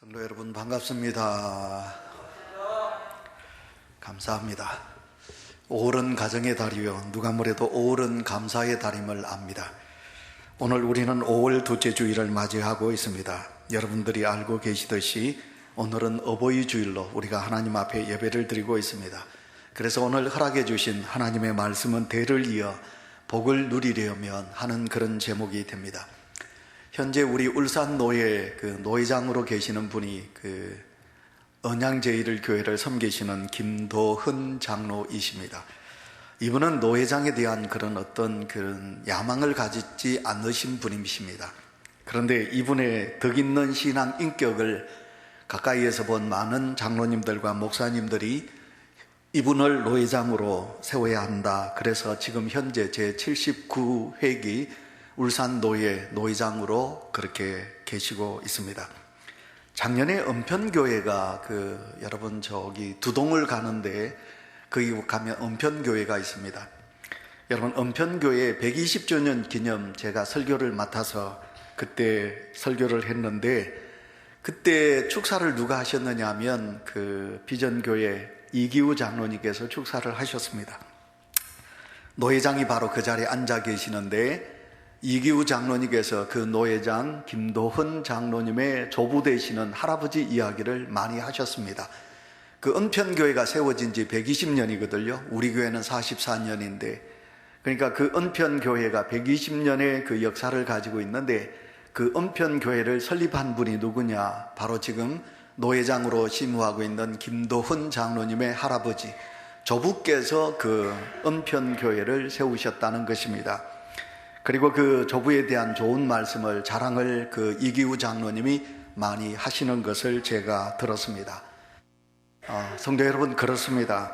성도 여러분 반갑습니다. 감사합니다. 5월은 가정의 달이요 누가 뭐래도 5월은 감사의 달임을 압니다. 오늘 우리는 5월 둘째 주일을 맞이하고 있습니다. 여러분들이 알고 계시듯이 오늘은 어버이 주일로 우리가 하나님 앞에 예배를 드리고 있습니다. 그래서 오늘 허락해 주신 하나님의 말씀은 대를 이어 복을 누리려면 하는 그런 제목이 됩니다. 현재 우리 울산 노예 노회장으로 계시는 분이 언양제일 교회를 섬기시는 김도흔 장로이십니다. 이분은 노회장에 대한 그런 야망을 가지지 않으신 분이십니다. 그런데 이분의 덕 있는 신앙 인격을 가까이에서 본 많은 장로님들과 목사님들이 이분을 노회장으로 세워야 한다. 그래서 지금 현재 제79회기 울산 노회장으로 그렇게 계시고 있습니다. 작년에 은편교회가 여러분 두동을 가는데 거기 가면 은편교회가 있습니다. 여러분 은편교회 120주년 기념 제가 설교를 맡아서 그때 설교를 했는데 그때 축사를 누가 하셨느냐 하면 비전교회 이기우 장로님께서 축사를 하셨습니다. 노회장이 바로 그 자리에 앉아 계시는데 이기우 장로님께서 노회장 김도흔 장로님의 조부 되시는 할아버지 이야기를 많이 하셨습니다. 은편교회가 세워진 지 120년이거든요. 우리 교회는 44년인데 그러니까 은편교회가 120년의 역사를 가지고 있는데 은편교회를 설립한 분이 누구냐? 바로 지금 노회장으로 심우하고 있는 김도흔 장로님의 할아버지 조부께서 은편교회를 세우셨다는 것입니다. 그리고 조부에 대한 좋은 말씀을 자랑을 이기우 장로님이 많이 하시는 것을 제가 들었습니다. 성도 여러분, 그렇습니다.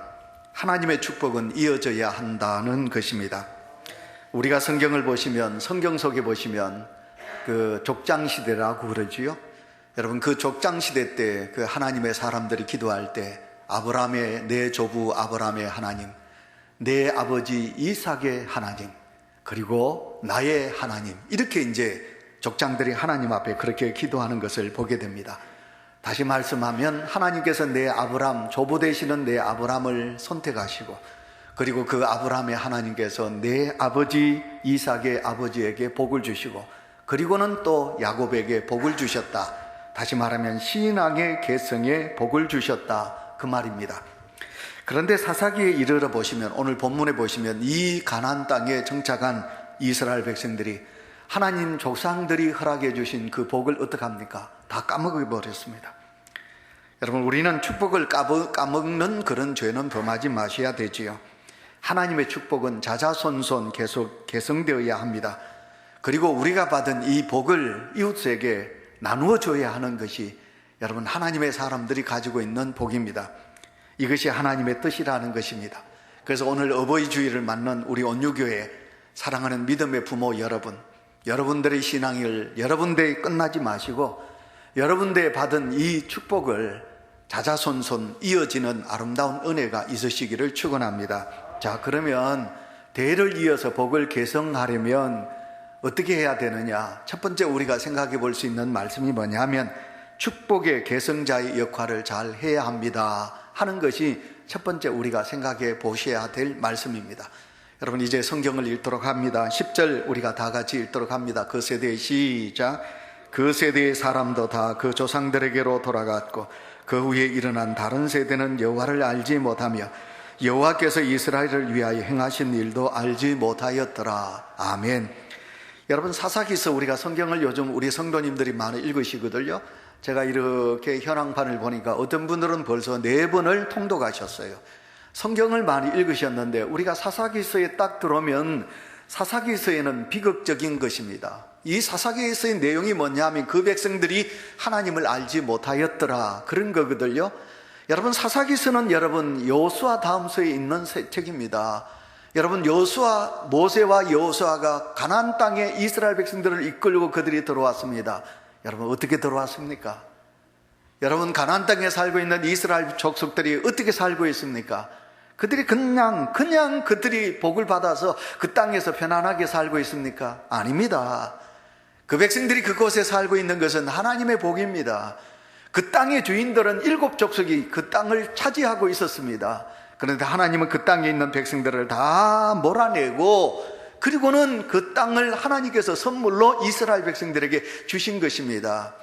하나님의 축복은 이어져야 한다는 것입니다. 우리가 성경을 보시면, 성경 속에 보시면 족장시대라고 그러지요. 여러분, 족장시대 때 하나님의 사람들이 기도할 때 내 조부 아브라함의 하나님, 내 아버지 이삭의 하나님, 그리고 나의 하나님, 이렇게 이제 족장들이 하나님 앞에 그렇게 기도하는 것을 보게 됩니다. 다시 말씀하면 하나님께서 조부 되시는 내 아브라함을 선택하시고 그리고 아브라함의 하나님께서 내 아버지 이삭의 아버지에게 복을 주시고 그리고는 또 야곱에게 복을 주셨다. 다시 말하면 신앙의 계승에 복을 주셨다, 그 말입니다. 그런데 사사기에 이르러 보시면, 오늘 본문에 보시면 이 가나안 땅에 정착한 이스라엘 백성들이 하나님 조상들이 허락해 주신 그 복을 어떡합니까? 다 까먹어버렸습니다. 여러분, 우리는 축복을 까먹는 그런 죄는 범하지 마셔야 되지요. 하나님의 축복은 자자손손 계속 계승되어야 합니다. 그리고 우리가 받은 이 복을 이웃에게 나누어 줘야 하는 것이 여러분 하나님의 사람들이 가지고 있는 복입니다. 이것이 하나님의 뜻이라는 것입니다. 그래서 오늘 어버이 주일을 맞는 우리 온유교회 사랑하는 믿음의 부모 여러분, 여러분들의 신앙을 여러분들이 끝나지 마시고 여러분들이 받은 이 축복을 자자손손 이어지는 아름다운 은혜가 있으시기를 축원합니다. 자, 그러면 대를 이어서 복을 계승하려면 어떻게 해야 되느냐? 첫 번째 우리가 생각해 볼 수 있는 말씀이 뭐냐 하면 축복의 계승자의 역할을 잘 해야 합니다 하는 것이 첫 번째 우리가 생각해 보셔야 될 말씀입니다. 여러분, 이제 성경을 읽도록 합니다. 10절 우리가 다 같이 읽도록 합니다. 그 세대의 시작. 그 세대의 사람도 다 그 조상들에게로 돌아갔고 그 후에 일어난 다른 세대는 여호와를 알지 못하며 여호와께서 이스라엘을 위하여 행하신 일도 알지 못하였더라. 아멘. 여러분, 사사기서 우리가 성경을 요즘 우리 성도님들이 많이 읽으시거든요. 제가 이렇게 현황판을 보니까 어떤 분들은 벌써 4번을 통독하셨어요. 성경을 많이 읽으셨는데 우리가 사사기서에 딱 들어오면 사사기서에는 비극적인 것입니다. 이 사사기서의 내용이 뭐냐면 그 백성들이 하나님을 알지 못하였더라, 그런 거거든요. 여러분, 사사기서는 여러분 여호수아 다음서에 있는 책입니다. 여러분, 모세와 여호수아가 가나안 땅에 이스라엘 백성들을 이끌고 그들이 들어왔습니다. 여러분, 어떻게 들어왔습니까? 여러분, 가나안 땅에 살고 있는 이스라엘 족속들이 어떻게 살고 있습니까? 그들이 그냥 그들이 복을 받아서 그 땅에서 편안하게 살고 있습니까? 아닙니다. 그 백성들이 그곳에 살고 있는 것은 하나님의 복입니다. 그 땅의 주인들은 7족속이 그 땅을 차지하고 있었습니다. 그런데 하나님은 그 땅에 있는 백성들을 다 몰아내고, 그리고는 그 땅을 하나님께서 선물로 이스라엘 백성들에게 주신 것입니다.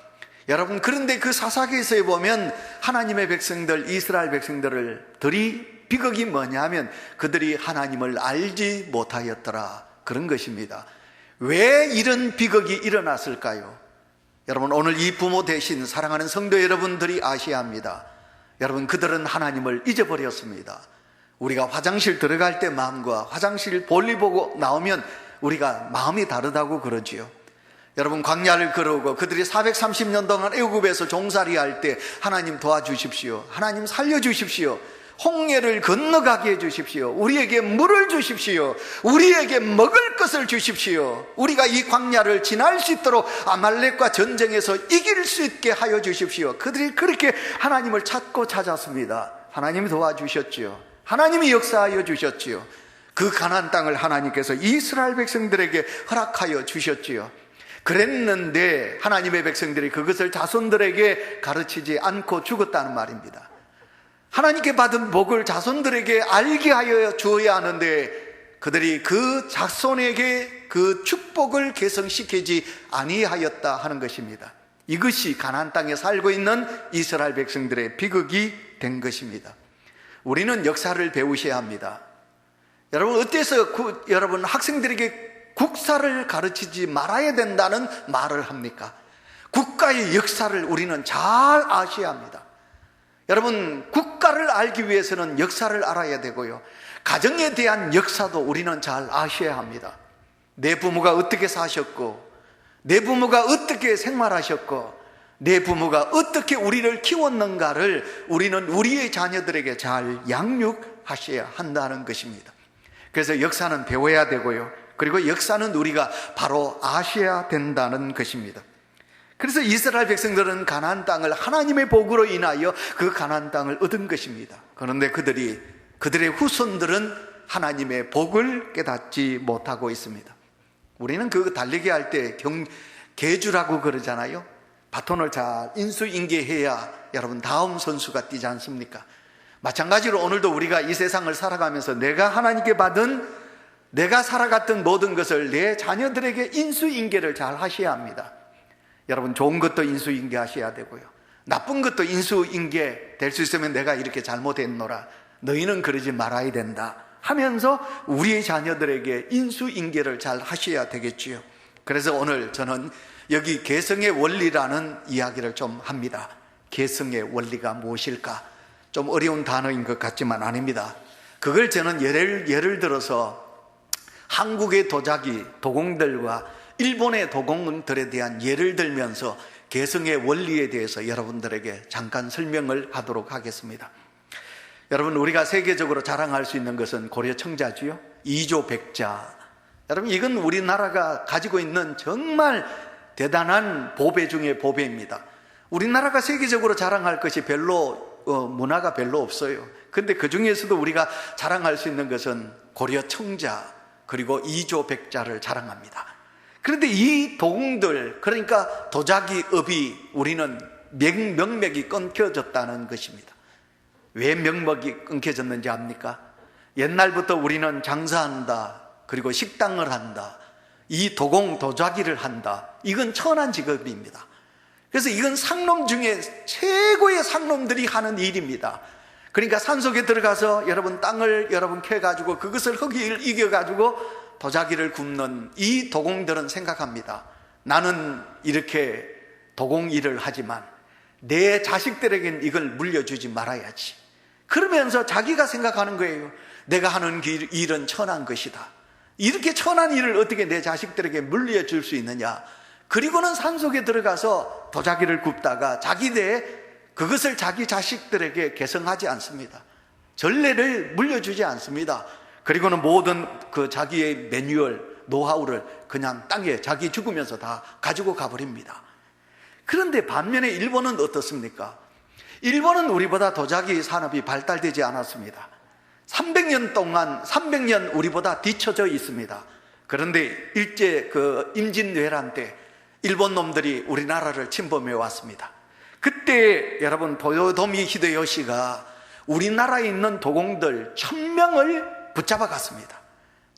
여러분, 그런데 그 사사기에서 보면 하나님의 백성들, 이스라엘 백성들이 비극이 뭐냐면 그들이 하나님을 알지 못하였더라, 그런 것입니다. 왜 이런 비극이 일어났을까요? 여러분, 오늘 이 부모 대신 사랑하는 성도 여러분들이 아셔야 합니다. 여러분, 그들은 하나님을 잊어버렸습니다. 우리가 화장실 들어갈 때 마음과 화장실 볼일 보고 나오면 우리가 마음이 다르다고 그러지요. 여러분, 광야를 걸어오고 그들이 430년 동안 애굽에서 종살이 할 때 하나님 도와주십시오, 하나님 살려주십시오, 홍해를 건너가게 해주십시오, 우리에게 물을 주십시오, 우리에게 먹을 것을 주십시오, 우리가 이 광야를 지날 수 있도록 아말렉과 전쟁에서 이길 수 있게 하여 주십시오. 그들이 그렇게 하나님을 찾고 찾았습니다. 하나님이 도와주셨지요. 하나님이 역사하여 주셨지요. 그 가나안 땅을 하나님께서 이스라엘 백성들에게 허락하여 주셨지요. 그랬는데 하나님의 백성들이 그것을 자손들에게 가르치지 않고 죽었다는 말입니다. 하나님께 받은 복을 자손들에게 알게 하여 주어야 하는데 그들이 그 자손에게 그 축복을 계승시키지 아니하였다 하는 것입니다. 이것이 가나안 땅에 살고 있는 이스라엘 백성들의 비극이 된 것입니다. 우리는 역사를 배우셔야 합니다. 여러분, 어때서 여러분 학생들에게 국사를 가르치지 말아야 된다는 말을 합니까? 국가의 역사를 우리는 잘 아셔야 합니다. 여러분, 국가를 알기 위해서는 역사를 알아야 되고요, 가정에 대한 역사도 우리는 잘 아셔야 합니다. 내 부모가 어떻게 사셨고, 내 부모가 어떻게 생활하셨고, 내 부모가 어떻게 우리를 키웠는가를 우리는 우리의 자녀들에게 잘 양육하셔야 한다는 것입니다. 그래서 역사는 배워야 되고요, 그리고 역사는 우리가 바로 아셔야 된다는 것입니다. 그래서 이스라엘 백성들은 가나안 땅을 하나님의 복으로 인하여 그 가나안 땅을 얻은 것입니다. 그런데 그들의 후손들은 하나님의 복을 깨닫지 못하고 있습니다. 우리는 그 달리기 할 때 계주라고 그러잖아요. 바톤을 잘 인수인계해야 여러분 다음 선수가 뛰지 않습니까? 마찬가지로 오늘도 우리가 이 세상을 살아가면서 내가 하나님께 받은, 내가 살아갔던 모든 것을 내 자녀들에게 인수인계를 잘 하셔야 합니다. 여러분, 좋은 것도 인수인계 하셔야 되고요, 나쁜 것도 인수인계 될 수 있으면 내가 이렇게 잘못했노라, 너희는 그러지 말아야 된다 하면서 우리의 자녀들에게 인수인계를 잘 하셔야 되겠지요. 그래서 오늘 저는 여기 계승의 원리라는 이야기를 좀 합니다. 계승의 원리가 무엇일까? 좀 어려운 단어인 것 같지만 아닙니다. 그걸 저는 예를 들어서 한국의 도공들과 일본의 도공들에 대한 예를 들면서 계승의 원리에 대해서 여러분들에게 잠깐 설명을 하도록 하겠습니다. 여러분, 우리가 세계적으로 자랑할 수 있는 것은 고려 청자지요, 이조백자. 여러분, 이건 우리나라가 가지고 있는 정말 대단한 보배 중에 보배입니다. 우리나라가 세계적으로 자랑할 것이 문화가 별로 없어요. 그런데 그 중에서도 우리가 자랑할 수 있는 것은 고려 청자 그리고 이조백자를 자랑합니다. 그런데 이 도공들, 그러니까 도자기업이 우리는 명맥이 끊겨졌다는 것입니다. 왜 명맥이 끊겨졌는지 압니까? 옛날부터 우리는 장사한다, 그리고 식당을 한다, 이 도자기를 한다, 이건 천한 직업입니다. 그래서 이건 상놈 중에 최고의 상놈들이 하는 일입니다. 그러니까 산속에 들어가서 여러분 땅을 캐가지고 그것을 흙을 이겨가지고 도자기를 굽는 이 도공들은 생각합니다. 나는 이렇게 도공 일을 하지만 내 자식들에겐 이걸 물려주지 말아야지. 그러면서 자기가 생각하는 거예요. 내가 하는 일은 천한 것이다. 이렇게 천한 일을 어떻게 내 자식들에게 물려줄 수 있느냐. 그리고는 산속에 들어가서 도자기를 굽다가 그것을 자기 자식들에게 계승하지 않습니다. 전례를 물려주지 않습니다. 그리고는 모든 그 자기의 매뉴얼, 노하우를 그냥 땅에 자기 죽으면서 다 가지고 가버립니다. 그런데 반면에 일본은 어떻습니까? 일본은 우리보다 도자기 산업이 발달되지 않았습니다. 300년 우리보다 뒤처져 있습니다. 그런데 일제 임진왜란 때 일본 놈들이 우리나라를 침범해 왔습니다. 그때 여러분 도요토미 히데요시가 우리나라에 있는 도공들 1000명을 붙잡아 갔습니다.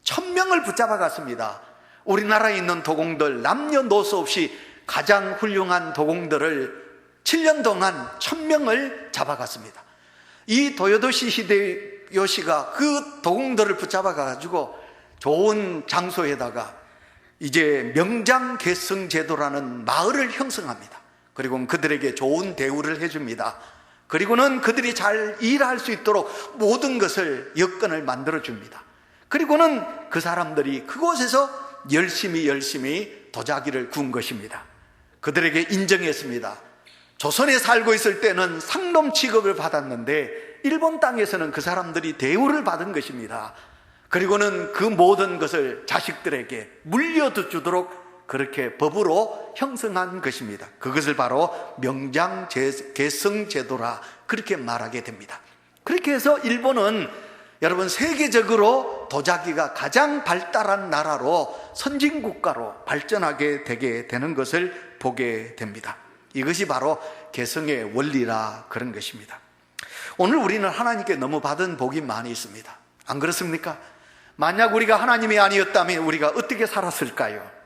1000명을 붙잡아 갔습니다. 우리나라에 있는 도공들 남녀노소 없이 가장 훌륭한 도공들을 7년 동안 1000명을 잡아갔습니다. 이 도요토미 히데요시가 그 도공들을 붙잡아 가지고 좋은 장소에다가 이제 명장계승 제도라는 마을을 형성합니다. 그리고 그들에게 좋은 대우를 해줍니다. 그리고는 그들이 잘 일할 수 있도록 모든 것을 여건을 만들어 줍니다. 그리고는 그 사람들이 그곳에서 열심히 도자기를 구운 것입니다. 그들에게 인정했습니다. 조선에 살고 있을 때는 상놈 취급을 받았는데 일본 땅에서는 그 사람들이 대우를 받은 것입니다. 그리고는 그 모든 것을 자식들에게 물려주도록 그렇게 법으로 형성한 것입니다. 그것을 바로 명장계승제도라 그렇게 말하게 됩니다. 그렇게 해서 일본은 여러분 세계적으로 도자기가 가장 발달한 나라로 선진국가로 발전하게 되게 되는 것을 보게 됩니다. 이것이 바로 계승의 원리라 그런 것입니다. 오늘 우리는 하나님께 너무 받은 복이 많이 있습니다. 안 그렇습니까? 만약 우리가 하나님이 아니었다면 우리가 어떻게 살았을까요?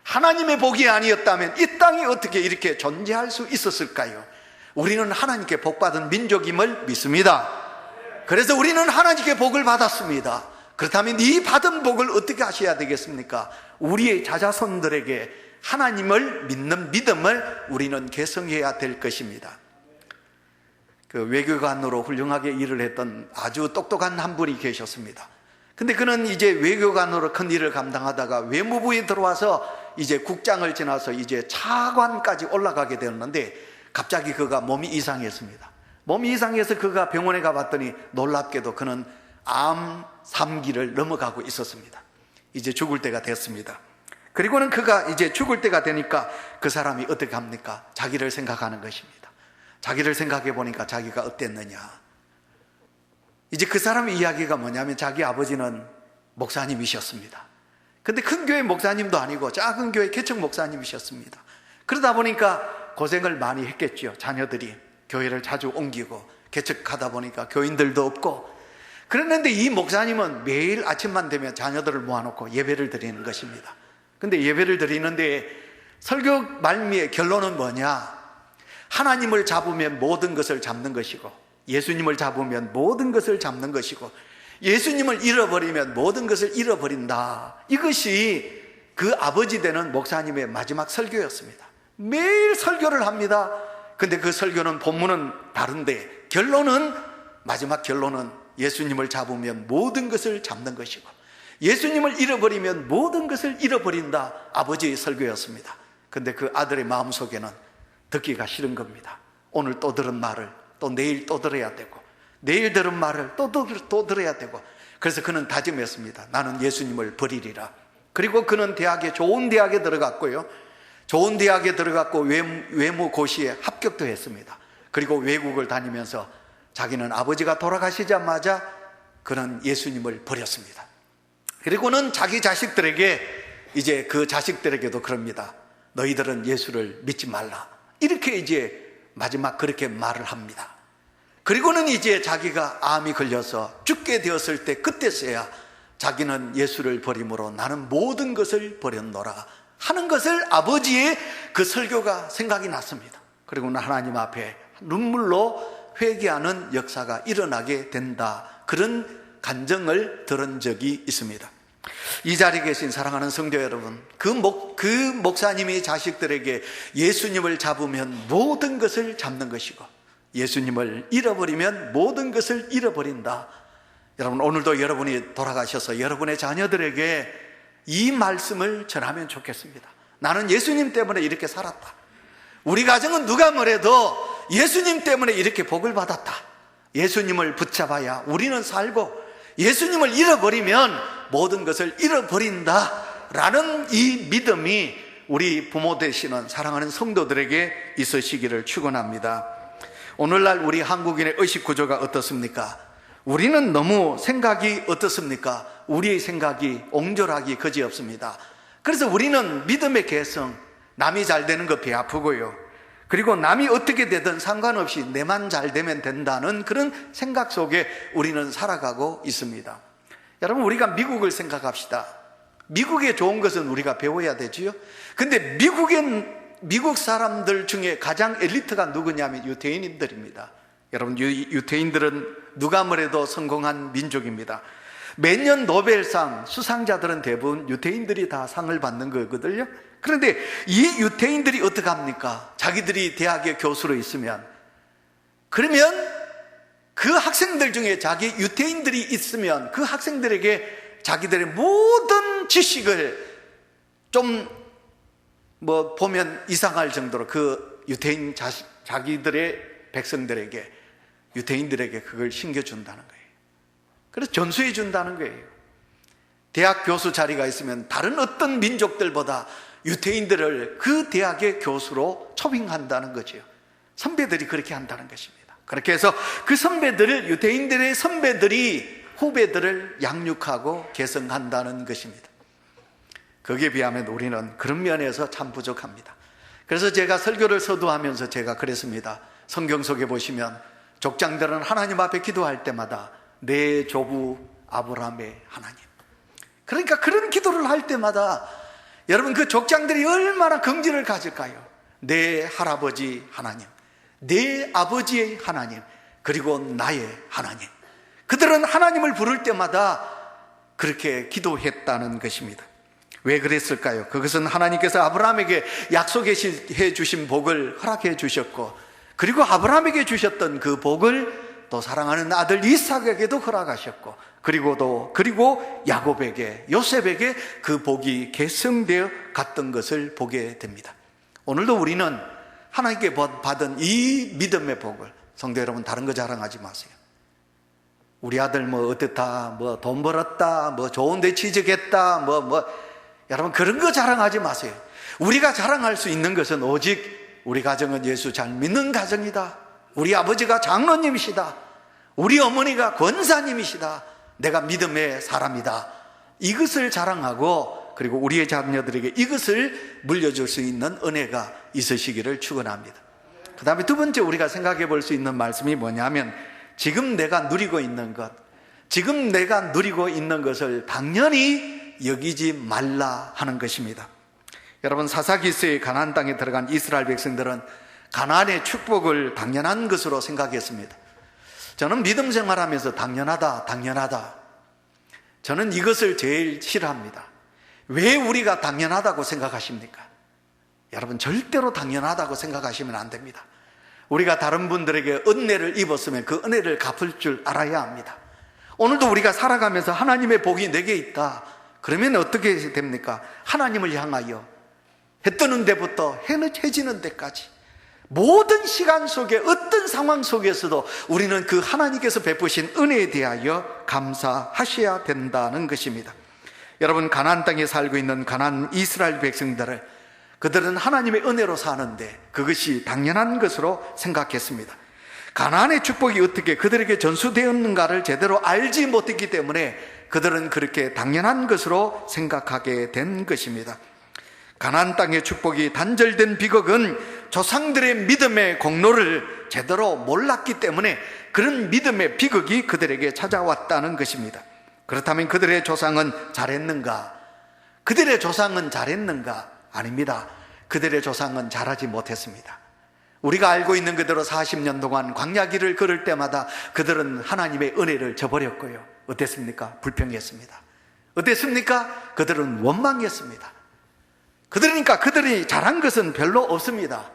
하나님의 복이 아니었다면 이 땅이 어떻게 이렇게 존재할 수 있었을까요? 우리는 하나님께 복받은 민족임을 믿습니다. 그래서 우리는 하나님께 복을 받았습니다. 그렇다면 이 받은 복을 어떻게 하셔야 되겠습니까? 우리의 자자손들에게 하나님을 믿는 믿음을 우리는 계승해야 될 것입니다. 그 외교관으로 훌륭하게 일을 했던 아주 똑똑한 한 분이 계셨습니다. 근데 그는 이제 외교관으로 큰 일을 감당하다가 외무부에 들어와서 이제 국장을 지나서 이제 차관까지 올라가게 되었는데 갑자기 그가 몸이 이상했습니다. 몸이 이상해서 그가 병원에 가봤더니 놀랍게도 그는 암 3기를 넘어가고 있었습니다. 이제 죽을 때가 됐습니다. 그리고는 그가 이제 죽을 때가 되니까 그 사람이 어떻게 합니까? 자기를 생각하는 것입니다. 자기를 생각해 보니까 자기가 어땠느냐. 이제 그 사람의 이야기가 뭐냐면 자기 아버지는 목사님이셨습니다. 근데 큰 교회 목사님도 아니고 작은 교회 개척 목사님이셨습니다. 그러다 보니까 고생을 많이 했겠죠. 자녀들이 교회를 자주 옮기고 개척하다 보니까 교인들도 없고. 그랬는데 이 목사님은 매일 아침만 되면 자녀들을 모아놓고 예배를 드리는 것입니다. 근데 예배를 드리는데 설교 말미의 결론은 뭐냐? 하나님을 잡으면 모든 것을 잡는 것이고 예수님을 잡으면 모든 것을 잡는 것이고 예수님을 잃어버리면 모든 것을 잃어버린다. 이것이 그 아버지 되는 목사님의 마지막 설교였습니다. 매일 설교를 합니다. 근데 그 설교는 본문은 다른데 결론은 마지막 결론은 예수님을 잡으면 모든 것을 잡는 것이고 예수님을 잃어버리면 모든 것을 잃어버린다. 아버지의 설교였습니다. 근데 그 아들의 마음속에는 듣기가 싫은 겁니다. 오늘 또 들은 말을 또 내일 또 들어야 되고 내일 들은 말을 또 들어야 되고 그래서 그는 다짐했습니다. 나는 예수님을 버리리라. 그리고 그는 좋은 대학에 들어갔고요. 좋은 대학에 들어갔고 외무고시에 합격도 했습니다. 그리고 외국을 다니면서 자기는 아버지가 돌아가시자마자 그는 예수님을 버렸습니다. 그리고는 자기 자식들에게 이제 그 자식들에게도 그럽니다. 너희들은 예수를 믿지 말라. 이렇게 이제 마지막 그렇게 말을 합니다. 그리고는 이제 자기가 암이 걸려서 죽게 되었을 때 그때서야 자기는 예수를 버림으로 나는 모든 것을 버렸노라 하는 것을 아버지의 그 설교가 생각이 났습니다. 그리고는 하나님 앞에 눈물로 회개하는 역사가 일어나게 된다. 그런 간증을 들은 적이 있습니다. 이 자리에 계신 사랑하는 성도 여러분, 그 목사님이 자식들에게 예수님을 잡으면 모든 것을 잡는 것이고 예수님을 잃어버리면 모든 것을 잃어버린다. 여러분, 오늘도 여러분이 돌아가셔서 여러분의 자녀들에게 이 말씀을 전하면 좋겠습니다. 나는 예수님 때문에 이렇게 살았다. 우리 가정은 누가 뭐래도 예수님 때문에 이렇게 복을 받았다. 예수님을 붙잡아야 우리는 살고 예수님을 잃어버리면 모든 것을 잃어버린다 라는 이 믿음이 우리 부모 되시는 사랑하는 성도들에게 있으시기를 축원합니다. 오늘날 우리 한국인의 의식 구조가 어떻습니까? 우리는 너무 생각이 어떻습니까? 우리의 생각이 옹졸하기 그지없습니다. 그래서 우리는 믿음의 개성, 남이 잘 되는 거 배 아프고요. 그리고 남이 어떻게 되든 상관없이 내만 잘 되면 된다는 그런 생각 속에 우리는 살아가고 있습니다. 여러분, 우리가 미국을 생각합시다. 미국에 좋은 것은 우리가 배워야 되지요. 근데 미국 사람들 중에 가장 엘리트가 누구냐면 유태인들입니다. 여러분, 유태인들은 누가 뭐래도 성공한 민족입니다. 매년 노벨상 수상자들은 대부분 유태인들이 다 상을 받는 거거든요. 그런데 이 유태인들이 어떻게 합니까? 자기들이 대학의 교수로 있으면, 그러면 그 학생들 중에 자기 유태인들이 있으면 그 학생들에게 자기들의 모든 지식을 좀 보면 이상할 정도로 그 유태인 자기들의 백성들에게, 유태인들에게 그걸 신겨준다는 거예요. 그래서 전수해 준다는 거예요. 대학 교수 자리가 있으면 다른 어떤 민족들보다 유태인들을 그 대학의 교수로 초빙한다는 거죠. 선배들이 그렇게 한다는 것입니다. 그렇게 해서 그 선배들을, 유태인들의 선배들이 후배들을 양육하고 계승한다는 것입니다. 거기에 비하면 우리는 그런 면에서 참 부족합니다. 그래서 제가 설교를 서두하면서 제가 그랬습니다. 성경 속에 보시면 족장들은 하나님 앞에 기도할 때마다 내 조부 아브라함의 하나님, 그러니까 그런 기도를 할 때마다 여러분, 그 족장들이 얼마나 긍지를 가질까요? 내 할아버지 하나님, 내 아버지의 하나님, 그리고 나의 하나님. 그들은 하나님을 부를 때마다 그렇게 기도했다는 것입니다. 왜 그랬을까요? 그것은 하나님께서 아브라함에게 약속해 주신 복을 허락해 주셨고, 그리고 아브라함에게 주셨던 그 복을 또 사랑하는 아들 이삭에게도 허락하셨고, 그리고 야곱에게, 요셉에게 그 복이 계승되어 갔던 것을 보게 됩니다. 오늘도 우리는 하나님께 받은 이 믿음의 복을, 성도 여러분, 다른 거 자랑하지 마세요. 우리 아들 어떻다, 돈 벌었다, 좋은 데 취직했다, 여러분, 그런 거 자랑하지 마세요. 우리가 자랑할 수 있는 것은 오직 우리 가정은 예수 잘 믿는 가정이다, 우리 아버지가 장로님이시다, 우리 어머니가 권사님이시다, 내가 믿음의 사람이다, 이것을 자랑하고, 그리고 우리의 자녀들에게 이것을 물려줄 수 있는 은혜가 있으시기를 축원합니다. 그 다음에 두 번째 우리가 생각해 볼 수 있는 말씀이 뭐냐면, 지금 내가 누리고 있는 것, 지금 내가 누리고 있는 것을 당연히 여기지 말라 하는 것입니다. 여러분, 사사기서의 가나안 땅에 들어간 이스라엘 백성들은 가나안의 축복을 당연한 것으로 생각했습니다. 저는 믿음 생활하면서 당연하다, 저는 이것을 제일 싫어합니다. 왜 우리가 당연하다고 생각하십니까? 여러분, 절대로 당연하다고 생각하시면 안 됩니다. 우리가 다른 분들에게 은혜를 입었으면 그 은혜를 갚을 줄 알아야 합니다. 오늘도 우리가 살아가면서 하나님의 복이 내게 있다, 그러면 어떻게 됩니까? 하나님을 향하여 해 뜨는 데부터 해는 해지는 데까지 모든 시간 속에, 어떤 상황 속에서도 우리는 그 하나님께서 베푸신 은혜에 대하여 감사하셔야 된다는 것입니다. 여러분, 가나안 땅에 살고 있는 가나안 이스라엘 백성들을, 그들은 하나님의 은혜로 사는데 그것이 당연한 것으로 생각했습니다. 가나안의 축복이 어떻게 그들에게 전수되었는가를 제대로 알지 못했기 때문에 그들은 그렇게 당연한 것으로 생각하게 된 것입니다. 가나안 땅의 축복이 단절된 비극은 조상들의 믿음의 공로를 제대로 몰랐기 때문에 그런 믿음의 비극이 그들에게 찾아왔다는 것입니다. 그렇다면 그들의 조상은 잘했는가? 그들의 조상은 잘했는가? 아닙니다. 그들의 조상은 잘하지 못했습니다. 우리가 알고 있는 그대로 40년 동안 광야길을 걸을 때마다 그들은 하나님의 은혜를 저버렸고요. 어땠습니까? 불평했습니다. 어땠습니까? 그들은 원망했습니다. 그러니까 그들이 잘한 것은 별로 없습니다.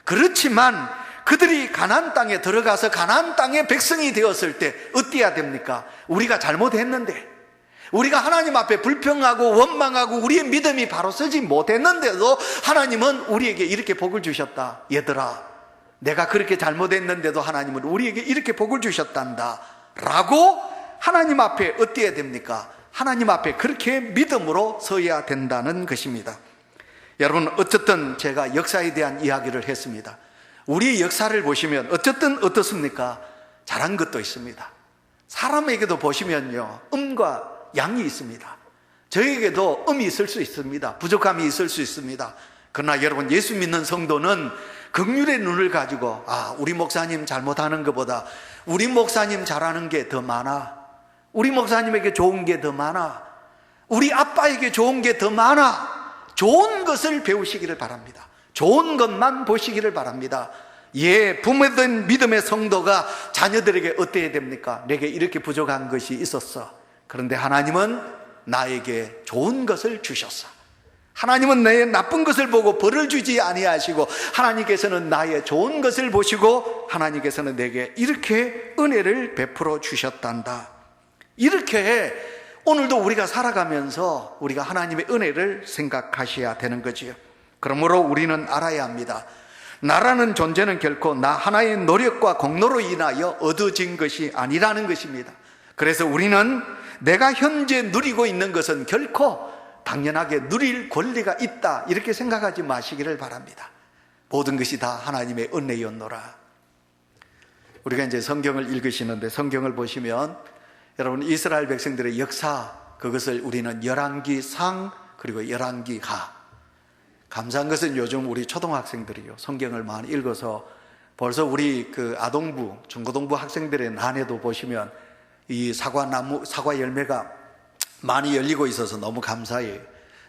그렇지만 그들이 가나안 땅에 들어가서 가나안 땅의 백성이 되었을 때 어때야 됩니까? 우리가 잘못했는데, 우리가 하나님 앞에 불평하고 원망하고 우리의 믿음이 바로 서지 못했는데도 하나님은 우리에게 이렇게 복을 주셨다. 얘들아, 내가 그렇게 잘못했는데도 하나님은 우리에게 이렇게 복을 주셨단다 라고 하나님 앞에 어때야 됩니까? 하나님 앞에 그렇게 믿음으로 서야 된다는 것입니다. 여러분, 어쨌든 제가 역사에 대한 이야기를 했습니다. 우리 역사를 보시면 어쨌든 어떻습니까? 잘한 것도 있습니다. 사람에게도 보시면요, 음과 양이 있습니다. 저에게도 음이 있을 수 있습니다. 부족함이 있을 수 있습니다. 그러나 여러분, 예수 믿는 성도는 긍휼의 눈을 가지고 우리 목사님 잘못하는 것보다 우리 목사님 잘하는 게 더 많아, 우리 목사님에게 좋은 게 더 많아, 우리 아빠에게 좋은 게 더 많아, 좋은 것을 배우시기를 바랍니다. 좋은 것만 보시기를 바랍니다. 부모된 믿음의 성도가 자녀들에게 어때야 됩니까? 내게 이렇게 부족한 것이 있었어. 그런데 하나님은 나에게 좋은 것을 주셨어. 하나님은 내 나쁜 것을 보고 벌을 주지 아니하시고, 하나님께서는 나의 좋은 것을 보시고 하나님께서는 내게 이렇게 은혜를 베풀어 주셨단다. 이렇게 오늘도 우리가 살아가면서 우리가 하나님의 은혜를 생각하셔야 되는 거지요. 그러므로 우리는 알아야 합니다. 나라는 존재는 결코 나 하나의 노력과 공로로 인하여 얻어진 것이 아니라는 것입니다. 그래서 우리는 내가 현재 누리고 있는 것은 결코 당연하게 누릴 권리가 있다, 이렇게 생각하지 마시기를 바랍니다. 모든 것이 다 하나님의 은혜였노라. 우리가 이제 성경을 읽으시는데, 성경을 보시면 여러분 이스라엘 백성들의 역사, 그것을 우리는 열왕기상 그리고 열왕기하, 감사한 것은 요즘 우리 초등학생들이요 성경을 많이 읽어서 벌써 우리 그 아동부, 중고등부 학생들의 난에도 보시면 이 사과 열매가 많이 열리고 있어서 너무 감사해요.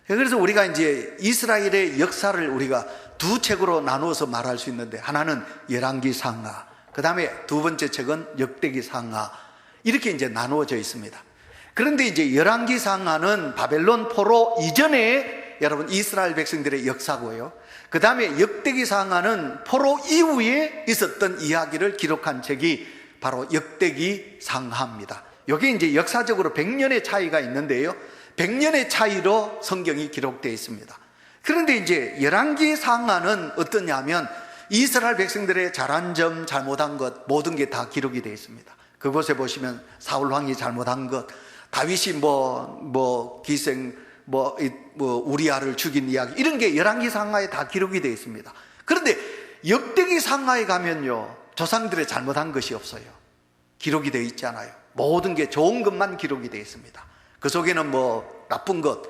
그래서 우리가 이제 이스라엘의 역사를 우리가 두 책으로 나누어서 말할 수 있는데, 하나는 열왕기상하, 그 다음에 두 번째 책은 역대기상하, 이렇게 이제 나누어져 있습니다. 그런데 이제 열왕기상하는 바벨론 포로 이전에 여러분 이스라엘 백성들의 역사고요, 그 다음에 역대기상하는 포로 이후에 있었던 이야기를 기록한 책이 바로 역대기상하입니다. 이게 이제 역사적으로 100년의 차이가 있는데요, 100년의 차이로 성경이 기록되어 있습니다. 그런데 이제 열왕기상하는 어떠냐면 이스라엘 백성들의 잘한 점, 잘못한 것 모든 게 다 기록이 되어 있습니다. 그곳에 보시면 사울 왕이 잘못한 것, 다윗이 기생 우리아를 죽인 이야기, 이런 게 열왕기상하에 다 기록이 되어 있습니다. 그런데 역대기상하에 가면요, 조상들의 잘못한 것이 없어요. 기록이 되어 있지 않아요. 모든 게 좋은 것만 기록이 되어 있습니다. 그 속에는 나쁜 것,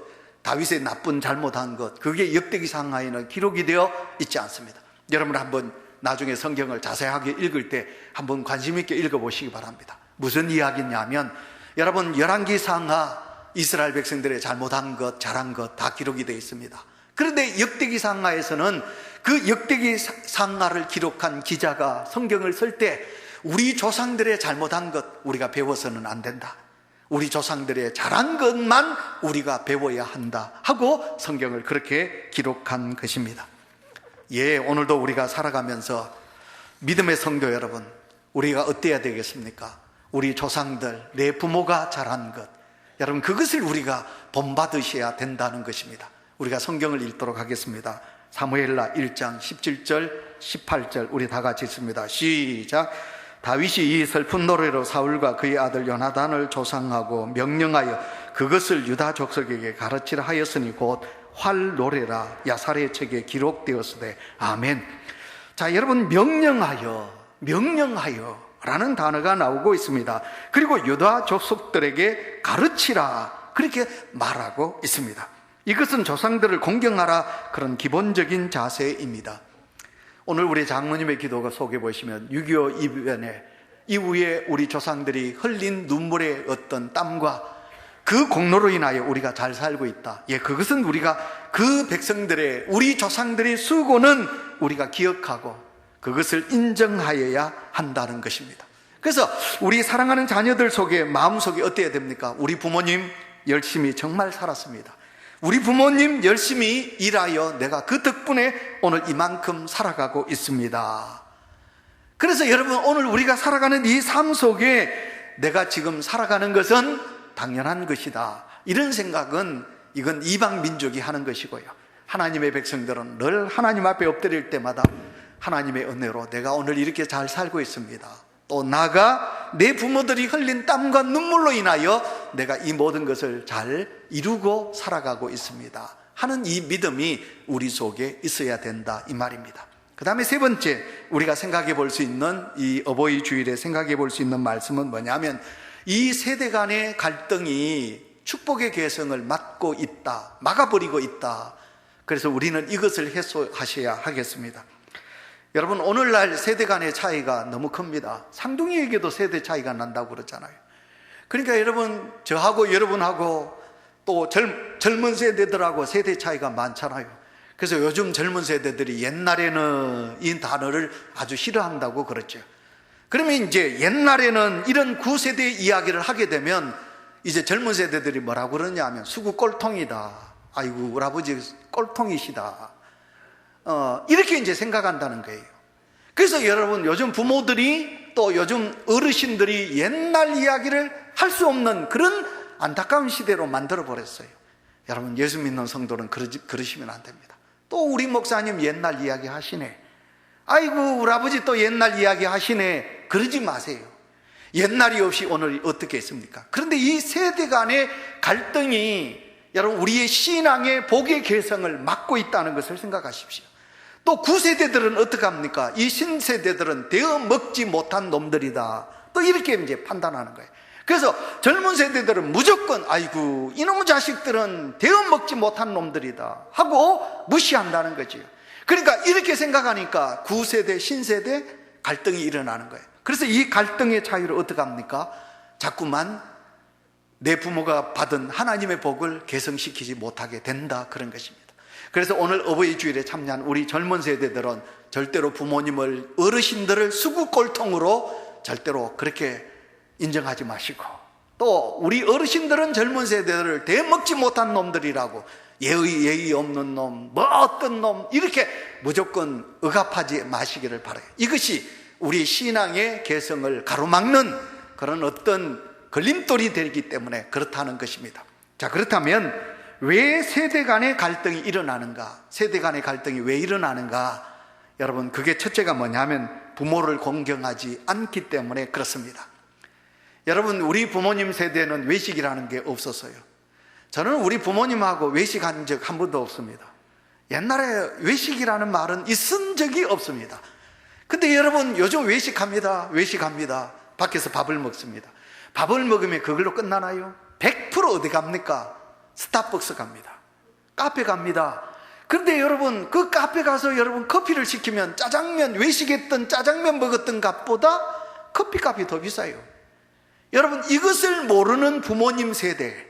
다윗의 나쁜 잘못한 것, 그게 역대기상하에는 기록이 되어 있지 않습니다. 여러분 한번 나중에 성경을 자세하게 읽을 때 한번 관심 있게 읽어보시기 바랍니다. 무슨 이야기냐면, 여러분 열왕기상하, 이스라엘 백성들의 잘못한 것, 잘한 것 다 기록이 되어 있습니다. 그런데 역대기상하에서는 그 역대기상하를 기록한 기자가 성경을 쓸 때 우리 조상들의 잘못한 것 우리가 배워서는 안 된다, 우리 조상들의 잘한 것만 우리가 배워야 한다 하고 성경을 그렇게 기록한 것입니다. 오늘도 우리가 살아가면서 믿음의 성도 여러분, 우리가 어때야 되겠습니까? 우리 조상들, 내 부모가 잘한 것, 여러분 그것을 우리가 본받으셔야 된다는 것입니다. 우리가 성경을 읽도록 하겠습니다. 사무엘라 1장 17절 18절 우리 다 같이 읽습니다. 시작. 다윗이 이 슬픈 노래로 사울과 그의 아들 요나단을 조상하고 명령하여 그것을 유다 족속에게 가르치라 하였으니 곧 활 노래라 야살의 책에 기록되었으되. 아멘. 자, 여러분 명령하여 라는 단어가 나오고 있습니다. 그리고 유다 족속들에게 가르치라, 그렇게 말하고 있습니다. 이것은 조상들을 공경하라, 그런 기본적인 자세입니다. 오늘 우리 장로님의 기도가 속에 보시면 6.25 이변에 이후에 우리 조상들이 흘린 눈물의 어떤 땀과 그 공로로 인하여 우리가 잘 살고 있다. 그것은 우리가 그 백성들의, 우리 조상들의 수고는 우리가 기억하고 그것을 인정하여야 한다는 것입니다. 그래서 우리 사랑하는 자녀들 속에, 마음속에 어때야 됩니까? 우리 부모님 열심히 정말 살았습니다. 우리 부모님 열심히 일하여 내가 그 덕분에 오늘 이만큼 살아가고 있습니다. 그래서 여러분 오늘 우리가 살아가는 이 삶 속에 내가 지금 살아가는 것은 당연한 것이다, 이런 생각은 이건 이방 민족이 하는 것이고요, 하나님의 백성들은 늘 하나님 앞에 엎드릴 때마다 하나님의 은혜로 내가 오늘 이렇게 잘 살고 있습니다, 또 나가 내 부모들이 흘린 땀과 눈물로 인하여 내가 이 모든 것을 잘 이루고 살아가고 있습니다 하는 이 믿음이 우리 속에 있어야 된다, 이 말입니다. 그 다음에 세 번째 우리가 생각해 볼 수 있는, 이 어버이 주일에 생각해 볼 수 있는 말씀은 뭐냐면, 이 세대 간의 갈등이 축복의 개성을 막아버리고 있다. 그래서 우리는 이것을 해소하셔야 하겠습니다. 여러분, 오늘날 세대 간의 차이가 너무 큽니다. 상둥이에게도 세대 차이가 난다고 그러잖아요. 그러니까 여러분, 저하고 여러분하고 또 젊은 세대들하고 세대 차이가 많잖아요. 그래서 요즘 젊은 세대들이 옛날에는 이 단어를 아주 싫어한다고 그랬죠. 그러면 이제 옛날에는 이런 구세대 이야기를 하게 되면 이제 젊은 세대들이 뭐라고 그러냐 하면 수구 꼴통이다. 아이고, 우리 아버지 꼴통이시다. 이렇게 이제 생각한다는 거예요. 그래서 여러분, 요즘 부모들이 또 요즘 어르신들이 옛날 이야기를 할 수 없는 그런 안타까운 시대로 만들어 버렸어요. 여러분, 예수 믿는 성도는 그러시면 안 됩니다. 또 우리 목사님 옛날 이야기 하시네. 아이고, 우리 아버지 또 옛날 이야기 하시네. 그러지 마세요. 옛날이 없이 오늘이 어떻게 있습니까? 그런데 이 세대 간의 갈등이 여러분, 우리의 신앙의 복의 개성을 막고 있다는 것을 생각하십시오. 또 구세대들은 어떻게 합니까? 이 신세대들은 되어 먹지 못한 놈들이다. 또 이렇게 이제 판단하는 거예요. 그래서 젊은 세대들은 무조건 아이고, 이놈의 자식들은 되어 먹지 못한 놈들이다 하고 무시한다는 거죠. 그러니까 이렇게 생각하니까 구세대, 신세대 갈등이 일어나는 거예요. 그래서 이 갈등의 차이를 어떻게 합니까? 자꾸만 내 부모가 받은 하나님의 복을 개성시키지 못하게 된다, 그런 것입니다. 그래서 오늘 어버이 주일에 참여한 우리 젊은 세대들은 절대로 부모님을, 어르신들을 수구꼴통으로 절대로 그렇게 인정하지 마시고, 또 우리 어르신들은 젊은 세대들을 대먹지 못한 놈들이라고, 예의 없는 놈, 뭐 어떤 놈, 이렇게 무조건 억압하지 마시기를 바라요. 이것이 우리 신앙의 개성을 가로막는 그런 어떤 걸림돌이 되기 때문에 그렇다는 것입니다. 자, 그렇다면 왜 세대 간의 갈등이 일어나는가? 세대 간의 갈등이 왜 일어나는가? 여러분, 그게 첫째가 뭐냐면 부모를 공경하지 않기 때문에 그렇습니다. 여러분, 우리 부모님 세대는 외식이라는 게 없었어요. 저는 우리 부모님하고 외식한 적 한 번도 없습니다. 옛날에 외식이라는 말은 있은 적이 없습니다. 근데 여러분, 요즘 외식합니다. 밖에서 밥을 먹습니다. 밥을 먹으면 그걸로 끝나나요? 100% 어디 갑니까? 스타벅스 갑니다. 카페 갑니다. 그런데 여러분, 그 카페 가서 여러분 커피를 시키면 짜장면, 외식했던 짜장면 먹었던 값보다 커피값이 더 비싸요. 여러분, 이것을 모르는 부모님 세대,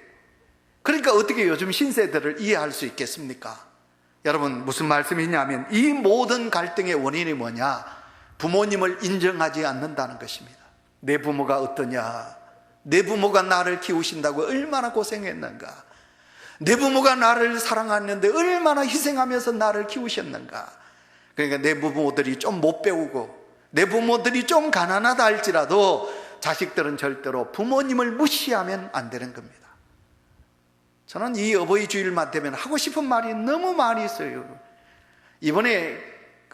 그러니까 어떻게 요즘 신세대를 이해할 수 있겠습니까? 여러분, 무슨 말씀이냐면 이 모든 갈등의 원인이 뭐냐? 부모님을 인정하지 않는다는 것입니다. 내 부모가 어떠냐? 내 부모가 나를 키우신다고 얼마나 고생했는가? 내 부모가 나를 사랑하는데 얼마나 희생하면서 나를 키우셨는가? 그러니까 내 부모들이 좀 못 배우고 내 부모들이 좀 가난하다 할지라도 자식들은 절대로 부모님을 무시하면 안 되는 겁니다. 저는 이 어버이 주일만 되면 하고 싶은 말이 너무 많이 있어요. 이번에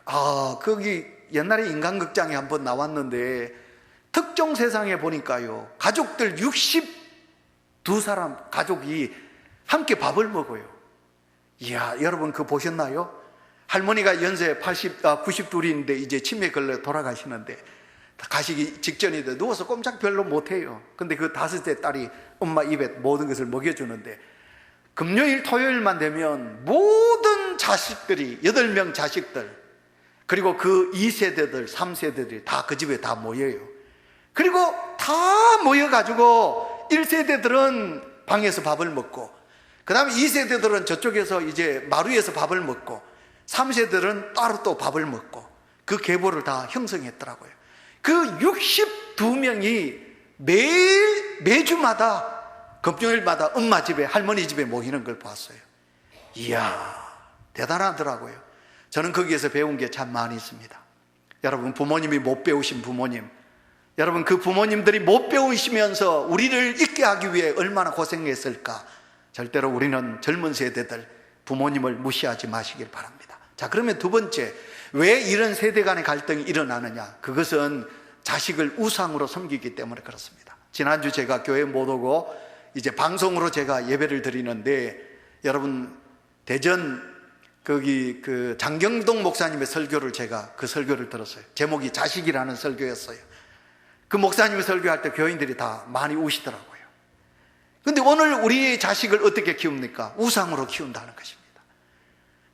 거기 옛날에 인간극장에 한번 나왔는데 특종 세상에 보니까요, 가족들 62사람 가족이 함께 밥을 먹어요. 이야, 여러분 그거 보셨나요? 할머니가 연세 92인데 이제 치매 걸려 돌아가시는데 가시기 직전인데 누워서 꼼짝 별로 못해요. 근데 그 5세 딸이 엄마 입에 모든 것을 먹여주는데 금요일 토요일만 되면 모든 자식들이 8명 자식들, 그리고 그 2세대들 3세대들이 다 그 집에 다 모여요. 그리고 다 모여가지고 1세대들은 방에서 밥을 먹고, 그 다음에 2세대들은 저쪽에서 이제 마루에서 밥을 먹고, 3세대들은 따로 또 밥을 먹고, 그 계보를 다 형성했더라고요. 그 62명이 매주마다 금요일마다 엄마 집에, 할머니 집에 모이는 걸 봤어요. 이야, 대단하더라고요. 저는 거기에서 배운 게 참 많이 있습니다. 여러분, 부모님이 못 배우신 부모님, 여러분 그 부모님들이 못 배우시면서 우리를 있게 하기 위해 얼마나 고생했을까. 절대로 우리는 젊은 세대들 부모님을 무시하지 마시길 바랍니다. 자, 그러면 두 번째, 왜 이런 세대 간의 갈등이 일어나느냐? 그것은 자식을 우상으로 섬기기 때문에 그렇습니다. 지난주 제가 교회 못 오고 이제 방송으로 제가 예배를 드리는데, 여러분 대전 거기 그 장경동 목사님의 설교를 제가 그 설교를 들었어요. 제목이 자식이라는 설교였어요. 그 목사님이 설교할 때 교인들이 다 많이 우시더라고요. 근데 오늘 우리의 자식을 어떻게 키웁니까? 우상으로 키운다는 것입니다.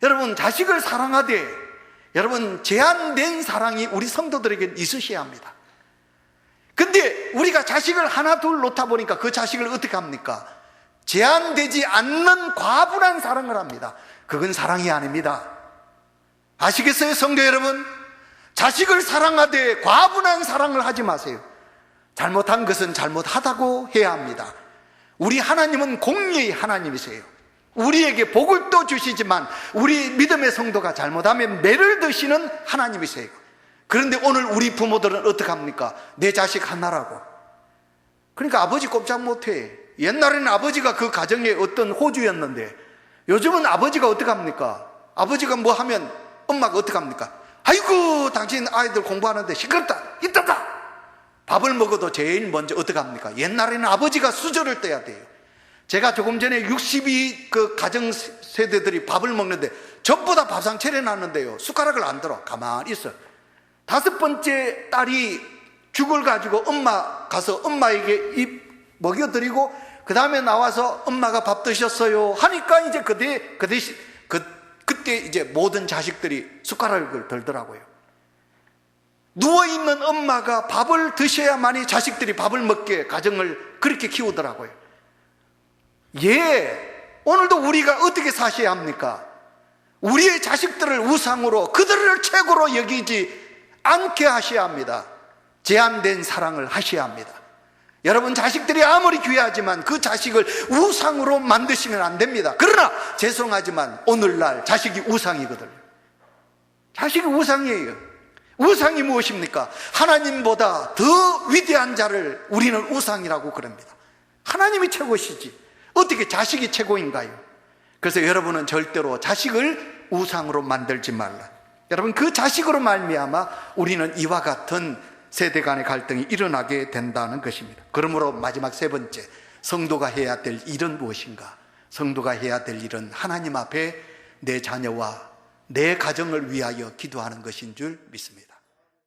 여러분, 자식을 사랑하되 여러분, 제한된 사랑이 우리 성도들에게 있으셔야 합니다. 근데 우리가 자식을 하나 둘 놓다 보니까 그 자식을 어떻게 합니까? 제한되지 않는 과분한 사랑을 합니다. 그건 사랑이 아닙니다. 아시겠어요, 성도 여러분? 자식을 사랑하되 과분한 사랑을 하지 마세요. 잘못한 것은 잘못하다고 해야 합니다. 우리 하나님은 공의의 하나님이세요. 우리에게 복을 또 주시지만 우리 믿음의 성도가 잘못하면 매를 드시는 하나님이세요. 그런데 오늘 우리 부모들은 어떻게 합니까? 내 자식 하나라고. 그러니까 아버지 꼼짝 못해. 옛날에는 아버지가 그 가정의 어떤 호주였는데 요즘은 아버지가 어떻게 합니까? 아버지가 뭐 하면 엄마가 어떻게 합니까? 아이고, 당신 아이들 공부하는데 시끄럽다, 이따다. 밥을 먹어도 제일 먼저 어떻게 합니까? 옛날에는 아버지가 수저를 떼야 돼요. 제가 조금 전에 62 그 가정 세대들이 밥을 먹는데 전부 다 밥상 차려놨는데요, 숟가락을 안 들어. 가만히 있어. 5번째 딸이 죽을 가지고 엄마 가서 엄마에게 입 먹여드리고 그 다음에 나와서 엄마가 밥 드셨어요 하니까 이제 그때 이제 모든 자식들이 숟가락을 들더라고요. 누워있는 엄마가 밥을 드셔야만이 자식들이 밥을 먹게 가정을 그렇게 키우더라고요. 오늘도 우리가 어떻게 사셔야 합니까? 우리의 자식들을 우상으로, 그들을 최고로 여기지 않게 하셔야 합니다. 제한된 사랑을 하셔야 합니다. 여러분, 자식들이 아무리 귀하지만 그 자식을 우상으로 만드시면 안 됩니다. 그러나 죄송하지만 오늘날 자식이 우상이거든요. 자식이 우상이에요. 우상이 무엇입니까? 하나님보다 더 위대한 자를 우리는 우상이라고 그럽니다. 하나님이 최고시지 어떻게 자식이 최고인가요? 그래서 여러분은 절대로 자식을 우상으로 만들지 말라. 여러분, 그 자식으로 말미암아 우리는 이와 같은 세대 간의 갈등이 일어나게 된다는 것입니다. 그러므로 마지막 세 번째, 성도가 해야 될 일은 무엇인가? 성도가 해야 될 일은 하나님 앞에 내 자녀와 내 가정을 위하여 기도하는 것인 줄 믿습니다.